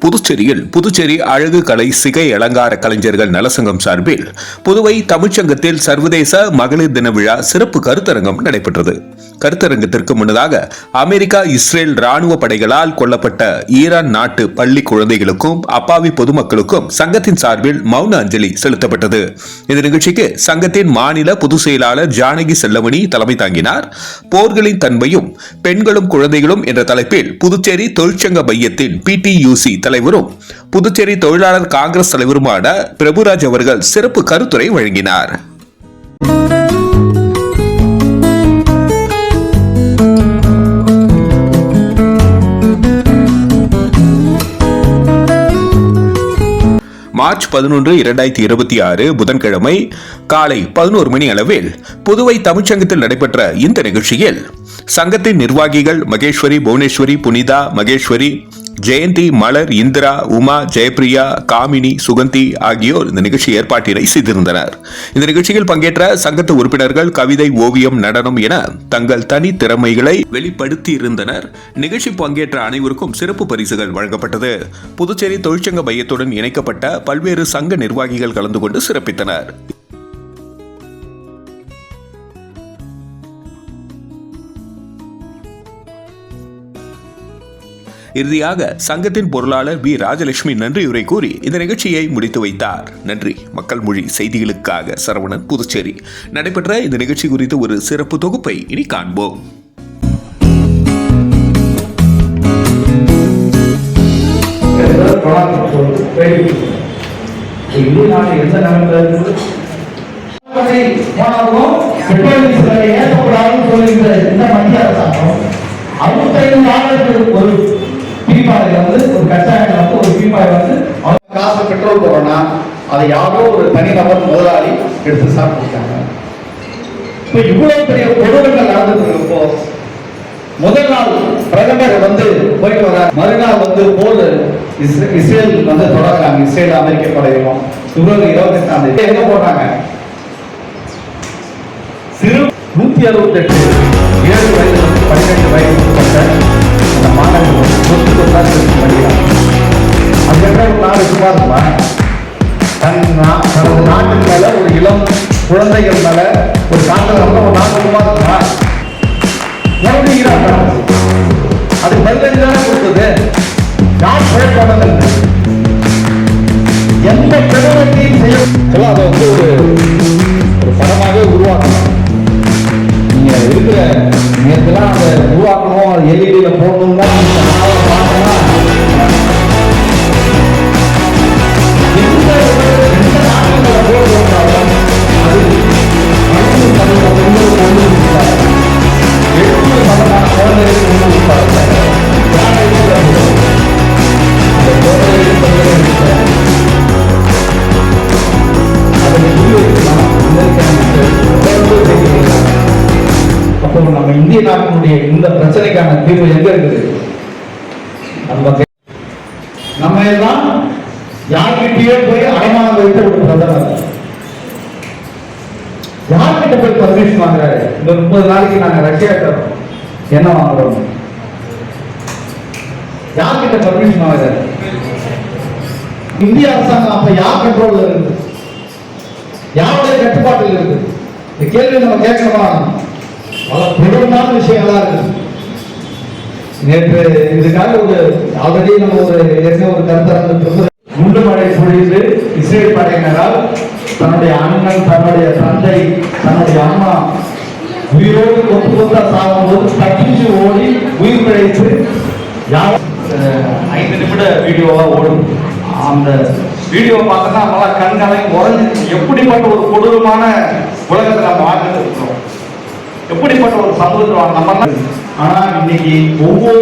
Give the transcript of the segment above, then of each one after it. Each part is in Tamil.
புதுச்சேரியில் புதுச்சேரி அழகு கலை சிகை அலங்கார கலைஞர்கள் நலசங்கம் சார்பில் புதுவை தமிழ்ச்சங்கத்தில் சர்வதேச மகளிர் தின விழா சிறப்பு கருத்தரங்கம் நடைபெற்றது. கருத்தரங்கத்திற்கு முன்னதாக அமெரிக்கா இஸ்ரேல் ராணுவ படைகளால் கொல்லப்பட்ட ஈரான் நாட்டு பள்ளி குழந்தைகளுக்கும் அப்பாவி பொதுமக்களுக்கும் சங்கத்தின் சார்பில் மௌன அஞ்சலி செலுத்தப்பட்டது. இந்த நிகழ்ச்சிக்கு சங்கத்தின் மாநில பொதுச் செயலாளர் ஜானகி செல்லமணி தலைமை தாங்கினார். போர்களின் தன்மையும் பெண்களும் குழந்தைகளும் என்ற தலைப்பில் புதுச்சேரி தொழிற்சங்க மையத்தின் PTUC தலைவரும் புதுச்சேரி தொழிலாளர் காங்கிரஸ் தலைவருமான பிரபுராஜ் அவர்கள் சிறப்பு கருத்துரை வழங்கினார். மார்ச் 11, 2026 புதன்கிழமை காலை 11 மணி அளவில் புதுவை தமிழ்ச்சங்கத்தில் நடைபெற்ற இந்த நிகழ்ச்சியில் சங்கத்தின் நிர்வாகிகள் மகேஸ்வரி, புவனேஸ்வரி, புனிதா, மகேஸ்வரி, ஜெயந்தி, மலர், இந்திரா, உமா, ஜெயபிரியா, காமினி, சுகந்தி ஆகியோர் இந்த நிகழ்ச்சி ஏற்பாட்டினை செய்திருந்தனர். இந்த நிகழ்ச்சியில் பங்கேற்ற சங்கத்து உறுப்பினர்கள் கவிதை, ஓவியம், நடனம் என தங்கள் தனி திறமைகளை வெளிப்படுத்தியிருந்தனர். நிகழ்ச்சி பங்கேற்ற அனைவருக்கும் சிறப்பு பரிசுகள் வழங்கப்பட்டது. புதுச்சேரி தொழிற்சங்க மையத்துடன் இணைக்கப்பட்ட பல்வேறு சங்க நிர்வாகிகள் கலந்து கொண்டு சிறப்பித்தனர். இறுதியாக சங்கத்தின் பொருளாளர் B. ராஜலட்சுமி நன்றியுரை கூறி இந்த நிகழ்ச்சியை முடித்து வைத்தார். நன்றி. மக்கள் மொழி செய்திகளுக்காக சரவணன், புதுச்சேரி. நடைபெற்ற இந்த நிகழ்ச்சி குறித்து ஒரு சிறப்பு தொகுப்பை இனி காண்போம். ஒரு கச்சாயங்கள் ஒரு பீப்பாய் காசு பெட்ரோல் போறோம்னா அதை யாரோ ஒரு தனிநபர் முதலாளி எடுத்து சாப்பிட்டாங்க. இப்ப இவ்வளவு பெரிய கொடுமைகள் நடந்துருக்கப்போ முதல் நாள் பிரதமர் போயிட்டு வர, மறுநாள் போர் இஸ்ரேல் தொடர்றாங்க. இஸ்ரேல் அமெரிக்க படைகளும் பிப்ரவரி 28 எங்க போடுறாங்க? சிறு 168 7 வயது 12 வயது உட்பட்ட அந்த மாணவர்கள் தனது நாட்டின் மேல ஒரு இளம் குழந்தைகள் மேல ஒரு காட்டுல ஒரு நாடு இருக்குமா? அது பதிலஞ்சு தானே கொடுத்தது. யார் குழப்பம் எந்த பிரதமத்தையும் செய்ய அதை ஒரு படமாகவே உருவாக்கணும். நீங்க இருக்கிற நேரத்துல அதை உருவாக்கணும், LED போடணும்னா நம்ம இந்திய நாட்டினுடைய இந்த பிரச்சனைக்கான தீர்வு எங்க இருக்குது? நம்ம எல்லாம் யார்கிட்டயே போய் அடைமானம் வைத்து ஒரு பிரதமர் யார்கிட்ட போய் பர்மிஷன் வாங்குறாரு? இந்த 30 நாளைக்கு நாங்க ரஷ்யா என்ன வாங்குறோம்? யார்கிட்ட பர்மிஷன் வாங்குறாரு? இந்திய அரசாங்கம் அப்ப யார் கண்ட்ரோல்ல இருக்கு? யாருடைய கட்டுப்பாட்டில் இருக்கு? இந்த கேள்வி நம்ம கேட்கணுமா? பல தொடர்பான விஷயங்களா இருக்கு. நேற்று இதுக்காக ஆல்ரெடி நம்ம ஒரு கருத்தரங்கு குண்டுமழை பொழிந்து இஸ்ரேல் படையினரால் தன்னுடைய அண்ணன், தன்னுடைய தந்தை, தன்னுடைய அம்மா உயிரோடு கொத்தா சாகும் போது தப்பிச்சு ஓடி உயிர் பிழைத்து 5 நிமிட வீடியோவா ஓடும். அந்த வீடியோ பார்த்தோன்னா நம்மளா கண்களையும் உறைஞ்சி எப்படிப்பட்ட ஒரு கொடூரமான உலகத்தை நம்ம வாழ்ந்துட்டு இருக்கிறோம், எப்படிப்பட்ட ஒரு சமூகத்தில் நம்ம. ஆனா இன்னைக்கு ஒவ்வொரு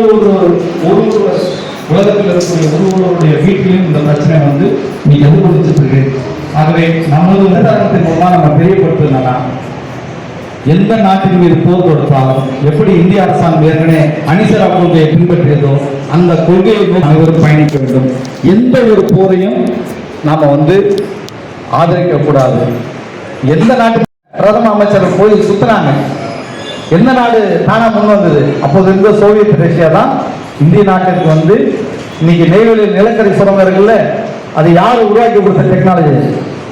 உலகத்தில் இருக்கக்கூடிய ஒவ்வொருவருடைய வீட்டிலும் இந்த பிரச்சனை நீங்க எதிர்கொடுத்துட்டு இருக்கு. ஆகவே நமது நிறுவனத்தின் மூலமா நம்ம தெரியப்படுத்துனா எந்த நாட்டின் மீது போர் தொடுத்தாலும் எப்படி இந்திய அரசாங்கம் ஏற்கனவே அணிசரா கொள்கையை பின்பற்றியதோ அந்த கொள்கையை அனைவரும் பயணிக்க வேண்டும். எந்த ஒரு போரையும் நாம ஆதரிக்க கூடாது. எந்த நாட்டு பிரதம அமைச்சர் போய் சுத்துறாங்க, எந்த நாடு தானா முன் வந்தது? அப்போது இருந்த சோவியத் ரஷ்யா தான் இந்திய நாட்டிற்கு இன்னைக்கு நெய்வேலி நிலக்கரி சுரங்கம் இருக்குல்ல, அது யார் உருவாக்கி கொடுத்த டெக்னாலஜி?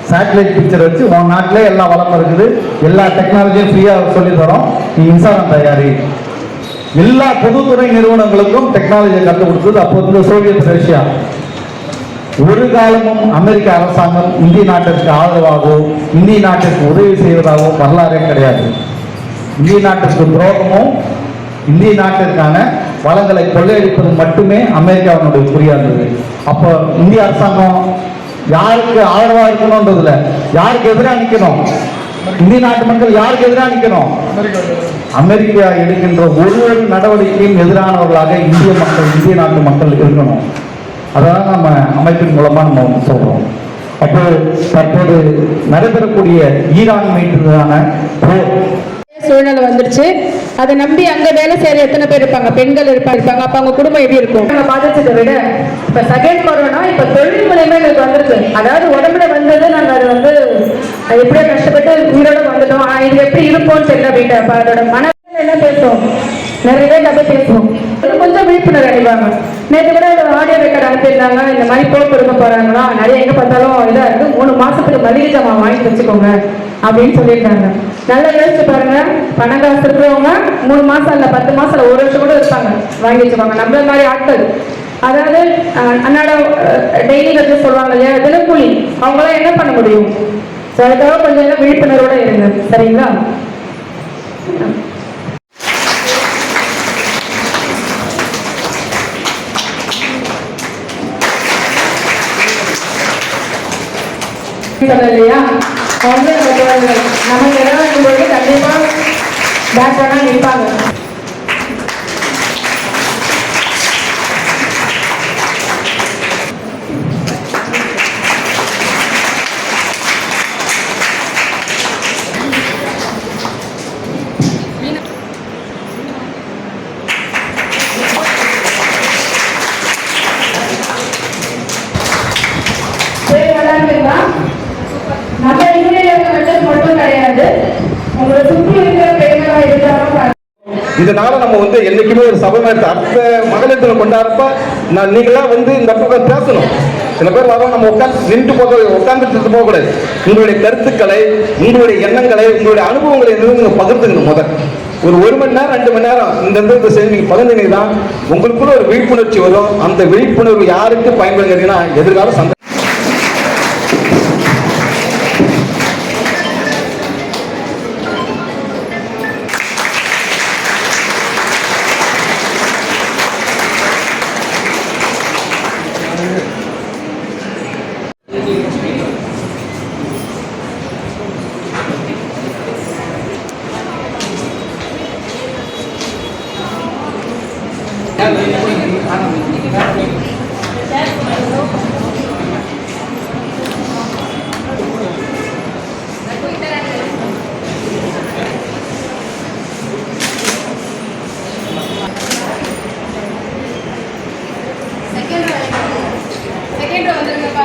சேட்டலைட் பிக்சர் வச்சு உன் நாட்டிலே எல்லா வளமும் இருக்குது, எல்லா டெக்னாலஜியும் ஃப்ரீயாக சொல்லி தரோம், நீ மின்சாரம் தயாரி. எல்லா பொதுத்துறை நிறுவனங்களுக்கும் டெக்னாலஜியை கற்றுக் கொடுத்தது அப்போ இருந்த சோவியத் ரஷ்யா. ஒரு காலமும் அமெரிக்க அரசாங்கம் இந்திய நாட்டிற்கு ஆதரவாகவோ இந்திய நாட்டிற்கு உதவி செய்வதாகவோ வரலாறே கிடையாது. இந்திய நாட்டிற்கு துரோகமும் இந்திய நாட்டிற்கான வளங்களை கொள்ளையடிப்பது மட்டுமே அமெரிக்காவினுடைய குறியா இருந்தது. அப்போ இந்திய அரசாங்கம் யாருக்கு ஆதரவா இருக்கணும்ன்றதுல யாருக்கு எதிராக நிற்கணும்? இந்திய நாட்டு மக்கள் யாருக்கு எதிராக நிற்கணும்? அமெரிக்கா எடுக்கின்ற ஒரு நடவடிக்கையும் எதிரானவர்களாக இந்திய நாட்டு மக்கள் இருக்கணும். அதான் நம்ம அமைப்பின் மூலமா நம்ம சொல்றோம். அப்போ தற்போது நடைபெறக்கூடிய ஈரான் மீதான போர் சூழ்நிலை வந்துருச்சு. அதை நம்பி அங்க வேலை செய்யற எத்தனை பேர் இருப்பாங்க? பெண்கள் இருப்பாங்க. அப்ப அவங்க குடும்பம் எப்படி இருக்கும்? நம்ம பாதிச்சதை விட இப்ப செகண்ட் கொரோனா இப்ப தொழில் மூலயமா எங்களுக்கு வந்துருக்கு. அதாவது உடம்புல வந்தது நாங்க அது வந்து எப்படியோ கஷ்டப்பட்டு உயிரோட வந்துட்டோம். இது எப்படி இருப்போம்னு தெரியல அப்படின்ட்டு அப்ப அதோட மன என்ன பேசுவோம், நிறைய பேர் நம்ம பேசுவோம், கொஞ்சம் விழிப்புணர்வு அடைவாங்க. நேற்று கூட ஒரு ஆடியோ ரெக்கார்ட் அனுப்பியிருந்தாங்க, இந்த மாதிரி போக்கு இருக்க போறாங்களா, நிறைய எங்க பார்த்தாலும் இதா இருக்கு, 3 மாசத்துக்கு மளிகை ஜாமான் வாங்கி வச்சுக்கோங்க அப்படின்னு சொல்லியிருக்காங்க. நல்லா யோசிச்சு பாருங்க, பணம் காசு இருக்கிறவங்க 3 மாசம் இல்ல 10 மாசம் இல்ல 1 வருஷம் கூட இருப்பாங்க, வாங்கி வச்சுக்கோங்க. நம்மள மாதிரி ஆட்கள், அதாவது அன்னாட டெய்லி வந்து சொல்லுவாங்க இல்லையா, தினக்கூலி, அவங்களாம் என்ன பண்ண முடியும்? அதுக்காக கொஞ்சம் விழிப்புணர்வோட இருங்க, சரிங்களா? இல்லையா, நமக்கு எதாவது இருக்கும்போது கண்டிப்பா பேக் பண்ணா நிற்பாங்க. நம்ம இந்தியாவில் மட்டும் கிடையாது, உங்களை சுற்றி இருக்கிற பெண்களா இருந்தாலும் இதனால நம்ம வந்து என்னைக்குமே ஒரு சபை அடுத்த மகளிர் தினம் கொண்டாடுறப்ப நீங்களாம் வந்து இந்த பக்கம் பேசணும். சில பேர் வரோம், நம்ம உட்காந்துட்டு போகக்கூடாது. உங்களுடைய கருத்துக்களை, உங்களுடைய எண்ணங்களை, உங்களுடைய அனுபவங்களை நீங்க பகிர்ந்துக்கணும். ஒரு 1 மணி நேரம் 2 மணி நேரம் இந்த செய்தி நீங்க பகிர்ந்தீங்க தான் உங்களுக்குள்ள ஒரு விழிப்புணர்ச்சி வரும். அந்த விழிப்புணர்வு யாருக்கு பயன்படுகிறீங்கன்னா எதிர்கால செகண்ட் வந்துருங்கப்பா.